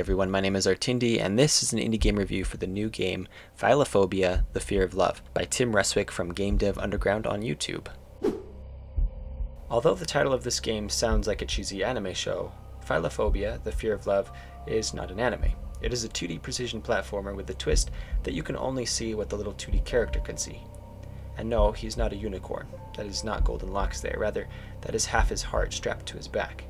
everyone, my name is Artindi, and this is an indie game review for the new game Philophobia, The Fear of Love by Tim Ruswick from Game Dev Underground on YouTube. Although the title of this game sounds like a cheesy anime show, Philophobia, The Fear of Love is not an anime. It is a 2D precision platformer with the twist that you can only see what the little 2D character can see. And no, he's not a unicorn. That is not golden locks there, rather, that is half his heart strapped to his back.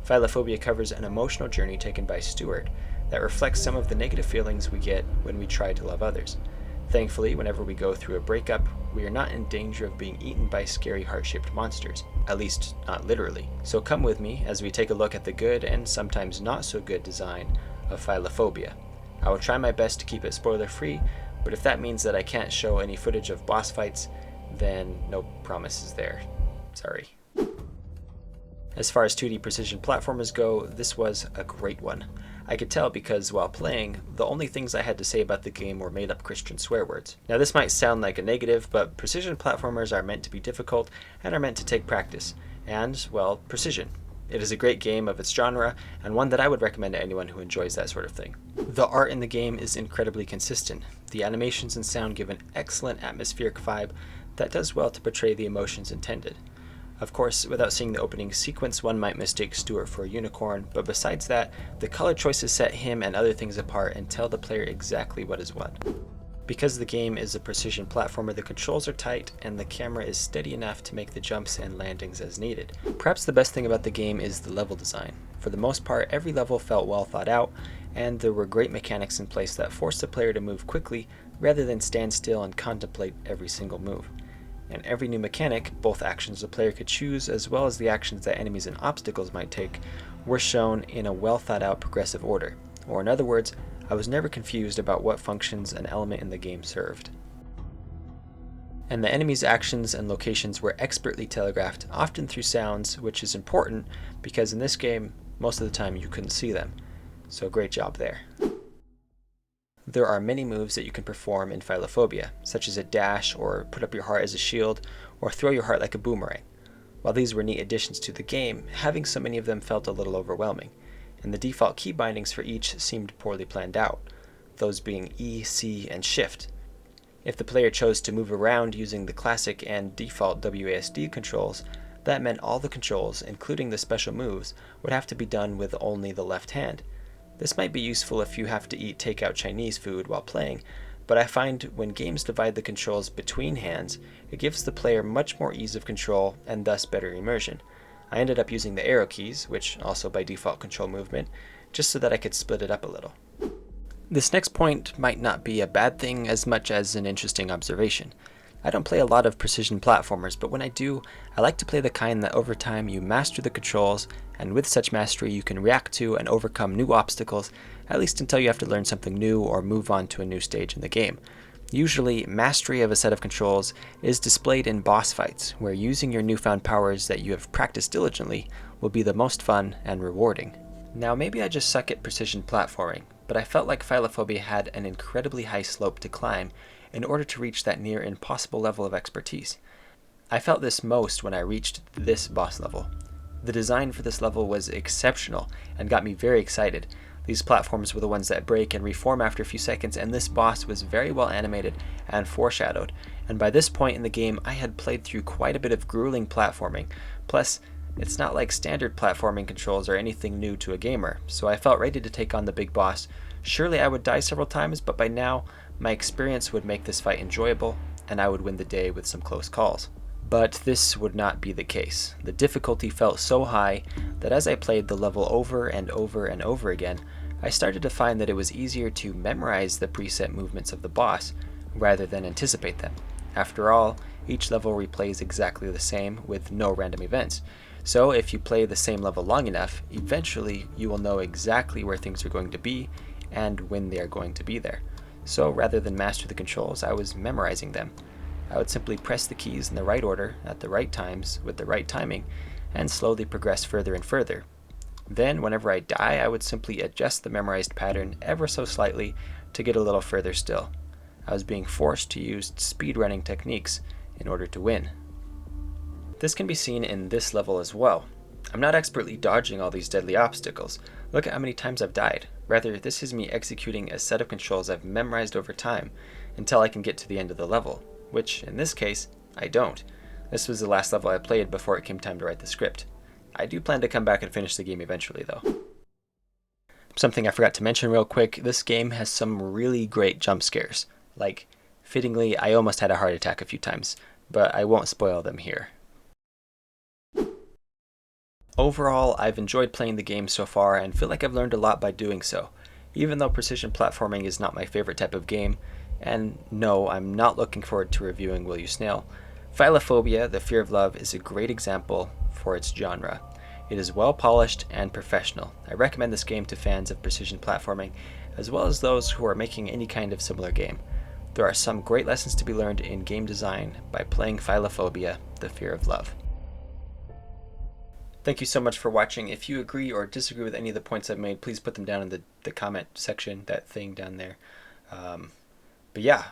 Philophobia covers an emotional journey taken by Stuart that reflects some of the negative feelings we get when we try to love others. Thankfully, whenever we go through a breakup, we are not in danger of being eaten by scary heart-shaped monsters, at least not literally. So come with me as we take a look at the good and sometimes not so good design of Philophobia. I will try my best to keep it spoiler-free, but if that means that I can't show any footage of boss fights, then no promises there. Sorry. As far as 2D precision platformers go, this was a great one. I could tell because while playing, the only things I had to say about the game were made up Christian swear words. Now this might sound like a negative, but precision platformers are meant to be difficult and are meant to take practice. And, well, precision. It is a great game of its genre, and one that I would recommend to anyone who enjoys that sort of thing. The art in the game is incredibly consistent. The animations and sound give an excellent atmospheric vibe that does well to portray the emotions intended. Of course, without seeing the opening sequence, one might mistake Stuart for a unicorn, but besides that, the color choices set him and other things apart and tell the player exactly what is what. Because the game is a precision platformer, the controls are tight and the camera is steady enough to make the jumps and landings as needed. Perhaps the best thing about the game is the level design. For the most part, every level felt well thought out, and there were great mechanics in place that forced the player to move quickly rather than stand still and contemplate every single move. And every new mechanic, both actions the player could choose as well as the actions that enemies and obstacles might take, were shown in a well thought out progressive order. Or in other words, I was never confused about what functions an element in the game served. And the enemies' actions and locations were expertly telegraphed, often through sounds, which is important because in this game, most of the time you couldn't see them. So great job there. There are many moves that you can perform in Philophobia, such as a dash, or put up your heart as a shield, or throw your heart like a boomerang. While these were neat additions to the game, having so many of them felt a little overwhelming, and the default key bindings for each seemed poorly planned out, those being E, C, and Shift. If the player chose to move around using the classic and default WASD controls, that meant all the controls, including the special moves, would have to be done with only the left hand. This might be useful if you have to eat takeout Chinese food while playing, but I find when games divide the controls between hands, it gives the player much more ease of control and thus better immersion. I ended up using the arrow keys, which also by default control movement, just so that I could split it up a little. This next point might not be a bad thing as much as an interesting observation. I don't play a lot of precision platformers, but when I do, I like to play the kind that over time you master the controls, and with such mastery you can react to and overcome new obstacles, at least until you have to learn something new or move on to a new stage in the game. Usually, mastery of a set of controls is displayed in boss fights, where using your newfound powers that you have practiced diligently will be the most fun and rewarding. Now maybe I just suck at precision platforming, but I felt like Philophobia had an incredibly high slope to climb in order to reach that near impossible level of expertise. I felt this most when I reached this boss level. The design for this level was exceptional and got me very excited. These platforms were the ones that break and reform after a few seconds, and this boss was very well animated and foreshadowed. And by this point in the game, I had played through quite a bit of grueling platforming. Plus, it's not like standard platforming controls are anything new to a gamer, so I felt ready to take on the big boss. Surely I would die several times, but by now, my experience would make this fight enjoyable, and I would win the day with some close calls. But this would not be the case. The difficulty felt so high that as I played the level over and over and over again, I started to find that it was easier to memorize the preset movements of the boss rather than anticipate them. After all, each level replays exactly the same with no random events. So if you play the same level long enough, eventually you will know exactly where things are going to be and when they are going to be there. So rather than master the controls, I was memorizing them. I would simply press the keys in the right order at the right times with the right timing and slowly progress further and further. Then whenever I die, I would simply adjust the memorized pattern ever so slightly to get a little further still. I was being forced to use speedrunning techniques in order to win. This can be seen in this level as well. I'm not expertly dodging all these deadly obstacles. Look at how many times I've died. Rather, this is me executing a set of controls I've memorized over time until I can get to the end of the level, which, in this case, I don't. This was the last level I played before it came time to write the script. I do plan to come back and finish the game eventually, though. Something I forgot to mention real quick, this game has some really great jump scares. Like, fittingly, I almost had a heart attack a few times, but I won't spoil them here. Overall, I've enjoyed playing the game so far and feel like I've learned a lot by doing so, even though precision platforming is not my favorite type of game, and no, I'm not looking forward to reviewing Will You Snail. Philophobia, The Fear of Love, is a great example for its genre. It is well polished and professional. I recommend this game to fans of precision platforming, as well as those who are making any kind of similar game. There are some great lessons to be learned in game design by playing Philophobia, The Fear of Love. Thank you so much for watching. If you agree or disagree with any of the points I've made, please put them down in the comment section, that thing down there. But yeah,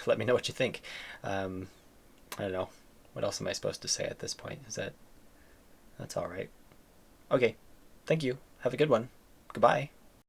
let me know what you think. I don't know. What else am I supposed to say at this point? That's all right. Okay. Thank you. Have a good one. Goodbye.